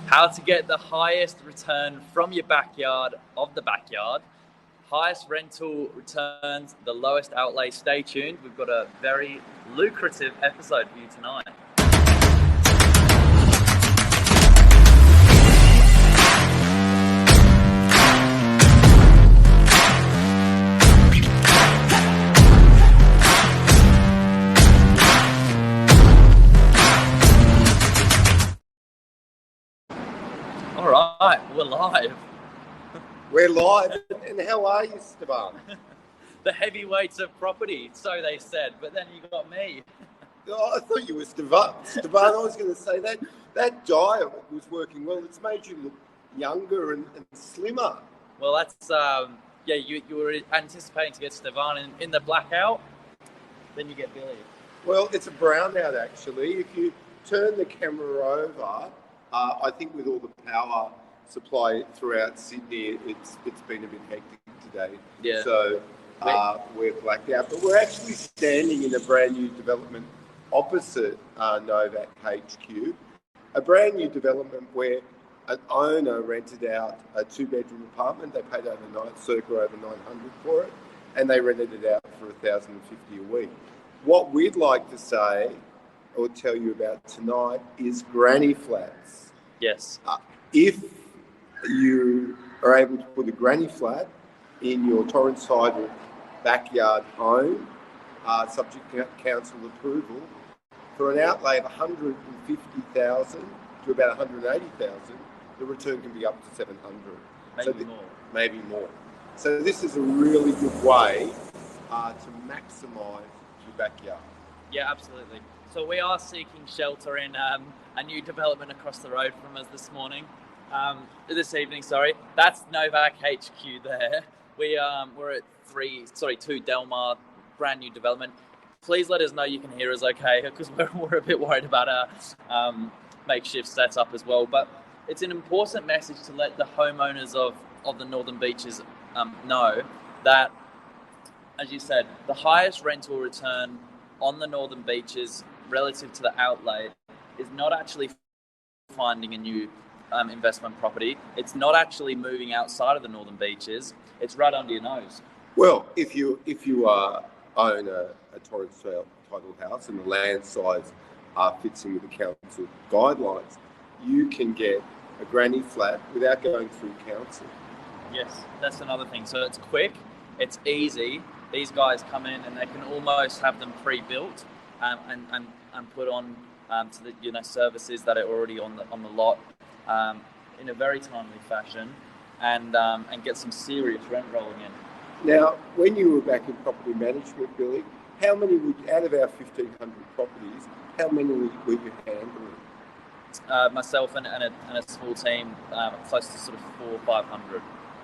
How to get the highest return from your backyard of the backyard. Highest rental returns, the lowest outlay. Stay tuned. We've got a very lucrative episode for you tonight. All right, we're live. We're live, and how are you, Stefan? The heavyweights of property, so they said, but then you got me. Oh, I thought you were Stefan. Stefan, I was going to say that diet was working well. It's made you look younger and slimmer. Well, that's, you were anticipating to get Stefan in the blackout, then you get Billy. Well, it's a brownout, actually. If you turn the camera over, I think with all the power supply throughout Sydney, it's been a bit hectic today. Yeah. So we're blacked out, but we're actually standing in a brand new development opposite Novak HQ, a brand new development where an owner rented out a 2-bedroom apartment. They paid circa over $900 for it, and they rented it out for $1,050 a week. What we'd like to say or tell you about tonight is granny flats. Yes. If you are able to put a granny flat in your Torrance-side backyard home, subject to council approval, for an outlay of $150,000 to about $180,000, the return can be up to $700. Maybe more. So this is a really good way to maximise your backyard. Yeah, absolutely. So we are seeking shelter in a new development across the road from us this evening. That's Novak HQ there. We're at 2 Delmar, brand new development. Please let us know you can hear us okay, because we're a bit worried about our makeshift setup as well. But it's an important message to let the homeowners of the Northern Beaches know that, as you said, the highest rental return on the Northern Beaches relative to the outlay is not actually finding a new investment property. It's not actually moving outside of the Northern Beaches. It's right under your nose. Well, if you own a Torrance title house and the land size fits in with the council guidelines, you can get a granny flat without going through council. Yes, that's another thing. So it's quick, it's easy. These guys come in and they can almost have them pre-built and put on to the services that are already on the lot in a very timely fashion, and get some serious rent rolling in. Now, when you were back in property management, Billy, how many out of our 1,500 properties, how many were you handling? Myself and a small team, close to sort of 400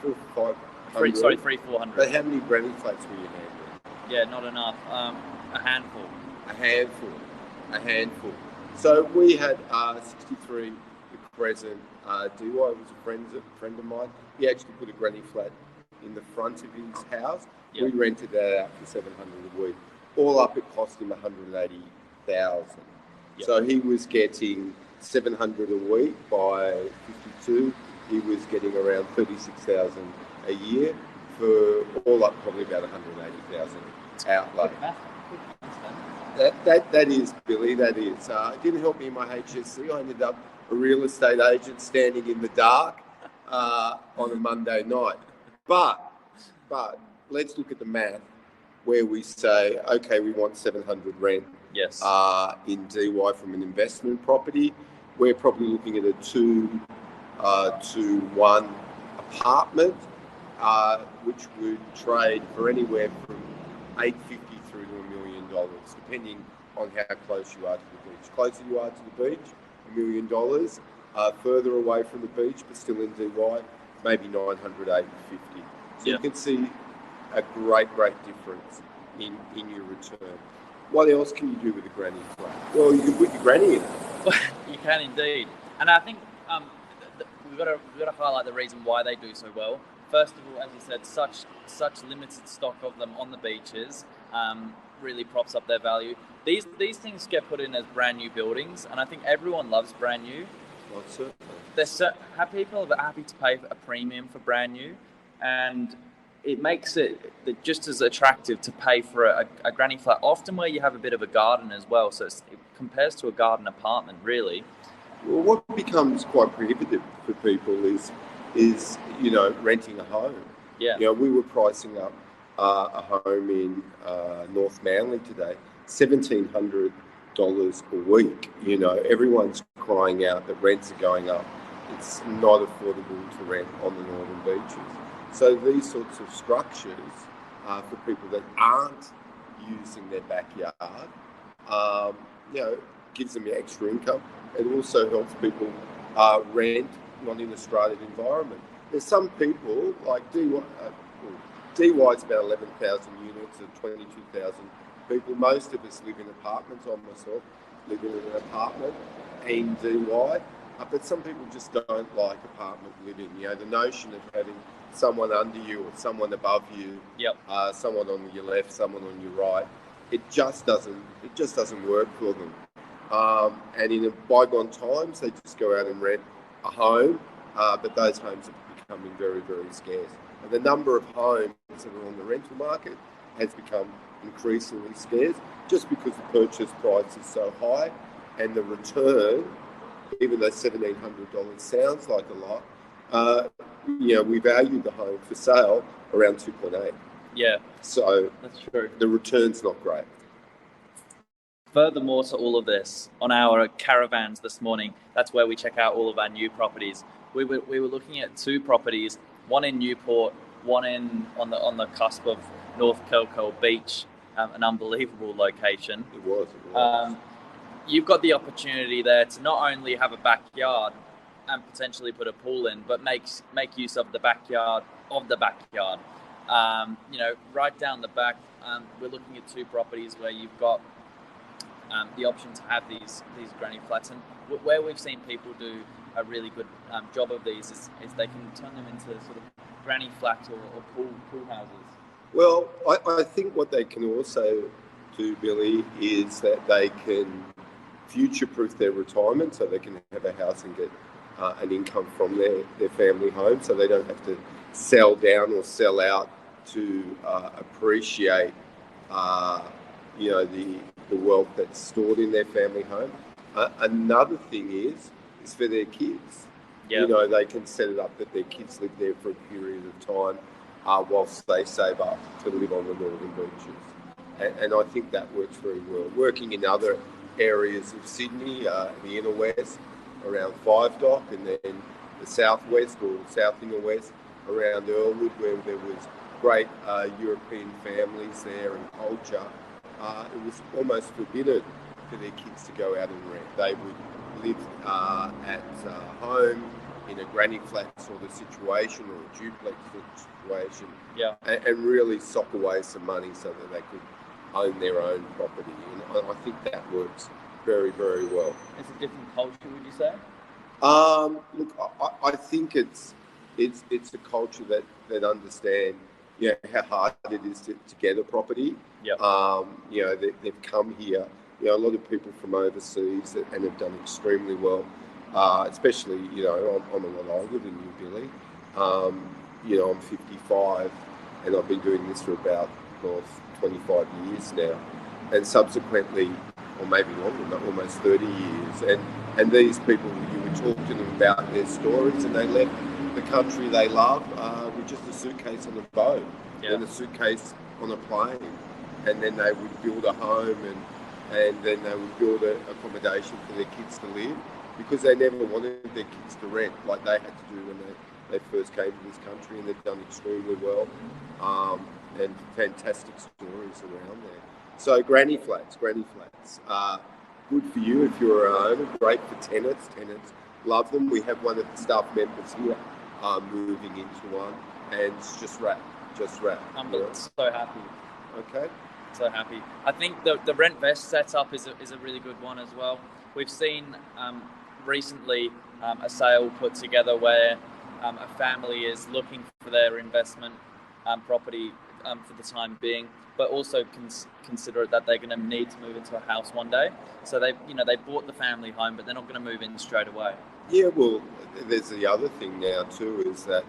or 500. 400. But how many granny flats were you handling? Yeah, not enough. A handful. A handful. So we had 63 the Crescent. DY was a friend of mine. He actually put a granny flat in the front of his house. Yep. We rented that out for $700 a week. All up, it cost him $180,000. Yep. So he was getting $700 a week by 52. He was getting around $36,000 a year for all up, probably about $180,000 outlay. That is, Billy. That is. It didn't help me in my HSC. I ended up a real estate agent standing in the dark on a Monday night. But let's look at the math where we say, okay, we want $700 rent. Yes. In DY from an investment property. We're probably looking at a 2 to 1 apartment, which would trade for anywhere from $850,000 through to $1 million, depending on how close you are to the beach. Closer you are to the beach, $1 million. Further away from the beach, but still in DY, maybe $900, $850. So you can see a great difference in your return. What else can you do with a granny flat? Well, you can put your granny in it. You can indeed, and I think we've got to highlight the reason why they do so well. First of all, as you said, such limited stock of them on the beaches really props up their value. These things get put in as brand new buildings, and I think everyone loves brand new. Well, certainly. people are happy to pay a premium for brand new, and it makes it just as attractive to pay for a granny flat, often where you have a bit of a garden as well. So it compares to a garden apartment, really. Well, what becomes quite prohibitive for people is renting a home. Yeah. We were pricing up a home in North Manly today, $1,700 a week. Everyone's crying out that rents are going up. It's not affordable to rent on the northern beaches. So these sorts of structures for people that aren't using their backyard, gives them extra income. It also helps people rent not in a stranded environment. There's some people like DY is about 11,000 units of 22,000 people. Most of us live in apartments. I myself live in an apartment in DY. But some people just don't like apartment living. The notion of having someone under you or someone above you, someone on your left, someone on your right, it just doesn't work for them. And in bygone times, they just go out and rent a home, but those homes are becoming very, very scarce. And the number of homes that are on the rental market has become increasingly scarce just because the purchase price is so high and the return, even though $1,700 sounds like a lot, we value the home for sale around 2.8. Yeah. So that's true. The return's not great. Furthermore to all of this, on our caravans this morning, that's where we check out all of our new properties. We were looking at two properties, one in Newport, one on the cusp of North Kelco Beach, an unbelievable location. It was. You've got the opportunity there to not only have a backyard and potentially put a pool in, but make use of the backyard of the backyard. Right down the back, we're looking at two properties where you've got the option to have these granny flats, and where we've seen people do a really good job of these is they can turn them into sort of granny flats or pool houses. Well, I think what they can also do, Billy, is that they can future-proof their retirement, so they can have a house and get an income from their family home, so they don't have to sell down or sell out to appreciate the wealth that's stored in their family home. Another thing is for their kids. Yep. They can set it up that their kids live there for a period of time whilst they save up to live on the northern beaches. And I think that works very well. Working in other areas of Sydney, the inner west, around Five Dock, and then the southwest or south inner west around Earlwood, where there was great European families there and culture. It was almost forbidden for their kids to go out and rent. They would live at home in a granny flat sort of situation or a duplex situation, and really sock away some money so that they could own their own property. And I think that works very, very well. It's a different culture, would you say? Look, I think it's a culture that understand how hard it is to get a property. They've come here. A lot of people from overseas and have done extremely well. Especially, I'm a lot older than you, Billy. I'm 55, and I've been doing this for about 25 years now, and subsequently, or maybe longer, almost 30 years. And these people, you would talk to them about their stories, and they left the country they love with just a suitcase on a boat and a suitcase on a plane, and then they would build a home and then they would build an accommodation for their kids to live, because they never wanted their kids to rent like they had to do when they first came to this country, and they've done extremely well, and fantastic stories around there. So granny flats, good for you if you're an owner, great for tenants love them. We have one of the staff members here moving into one, and it's just wrapped. I'm so happy. Okay. So happy. I think the rent vest setup is a really good one as well. We've seen recently a sale put together where a family is looking for their investment property. for the time being, but also consider that they're going to need to move into a house one day. So they bought the family home, but they're not going to move in straight away. Yeah, well, there's the other thing now too, is that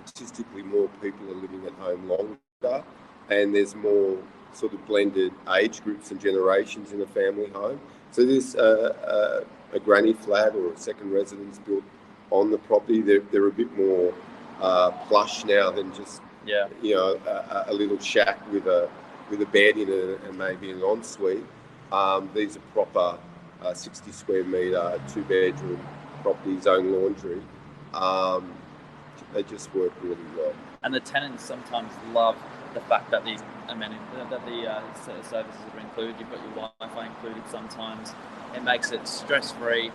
statistically more people are living at home longer, and there's more sort of blended age groups and generations in a family home. So there's a granny flat or a second residence built on the property. They're a bit more plush now than just a little shack with a bed in it and maybe an ensuite. These are proper 60 square metre, 2-bedroom properties, own laundry. They just work really well. And the tenants sometimes love the fact that these amenities, that the services are included. You've got your Wi-Fi included sometimes. It makes it stress-free.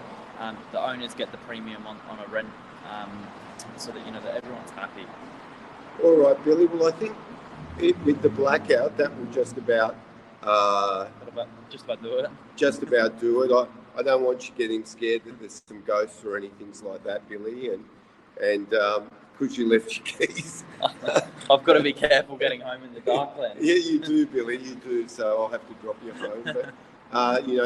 The owners get the premium on a rent, so that that everyone's happy. All right, Billy. Well, I think with the blackout, that will just about do it. Just about do it. I don't want you getting scared that there's some ghosts or anything like that, Billy, and because you left your keys. I've got to be careful getting home in the dark then. Yeah, you do, Billy, you do. So I'll have to drop you home. But,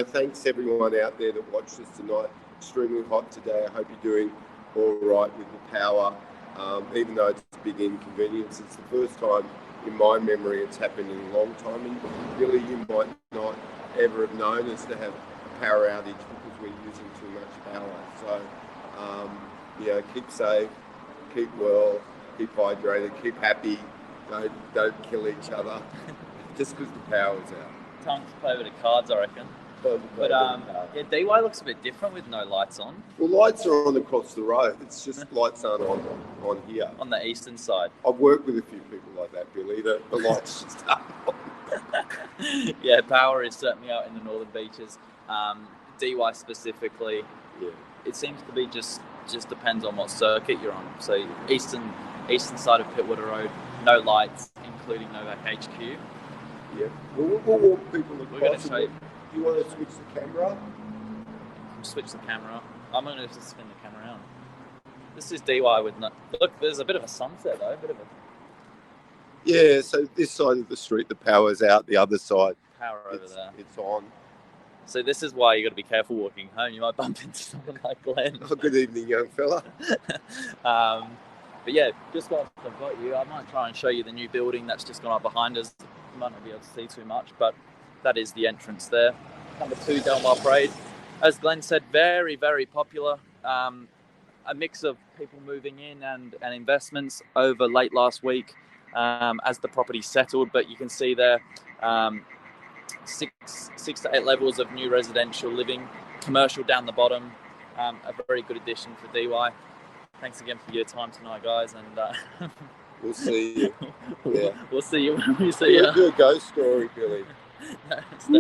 thanks everyone out there that watched us tonight. Extremely hot today. I hope you're doing all right with the power. Even though it's a big inconvenience, it's the first time in my memory it's happened in a long time. And Billy, you might not ever have known us to have a power outage because we're using too much power. So, keep safe, keep well, keep hydrated, keep happy. Don't kill each other just because the power's out. Time to play a bit of cards, I reckon. But DY looks a bit different with no lights on. Well, lights are on across the road. It's just lights aren't on here. On the eastern side. I've worked with a few people like that, Billy. The lights just aren't on. Yeah, power is certainly out in the northern beaches. DY specifically, it seems to be just depends on what circuit you're on. So eastern side of Pittwater Road, no lights, including Novak HQ. Yeah, we'll walk people across. We're going to show you. Do you want to switch the camera? Switch the camera. I'm going to just spin the camera around. This is DY with no... Look, there's a bit of a sunset though, Yeah, so this side of the street, the power's out. The other side, power over there. It's on. So this is why you got to be careful walking home. You might bump into someone like Glenn. Oh, good evening, young fella. But yeah, just whilst I've got you, I might try and show you the new building that's just gone up behind us. You might not be able to see too much, but that is the entrance there. Number 2, Delmar Parade. As Glenn said, very, very popular. A mix of people moving in and investments over late last week as the property settled. But you can see there 6 to 8 levels of new residential living, commercial down the bottom. A very good addition for DY. Thanks again for your time tonight, guys. And we'll see you. Yeah. We'll see you when we see you. We'll do a ghost story, Billy. No,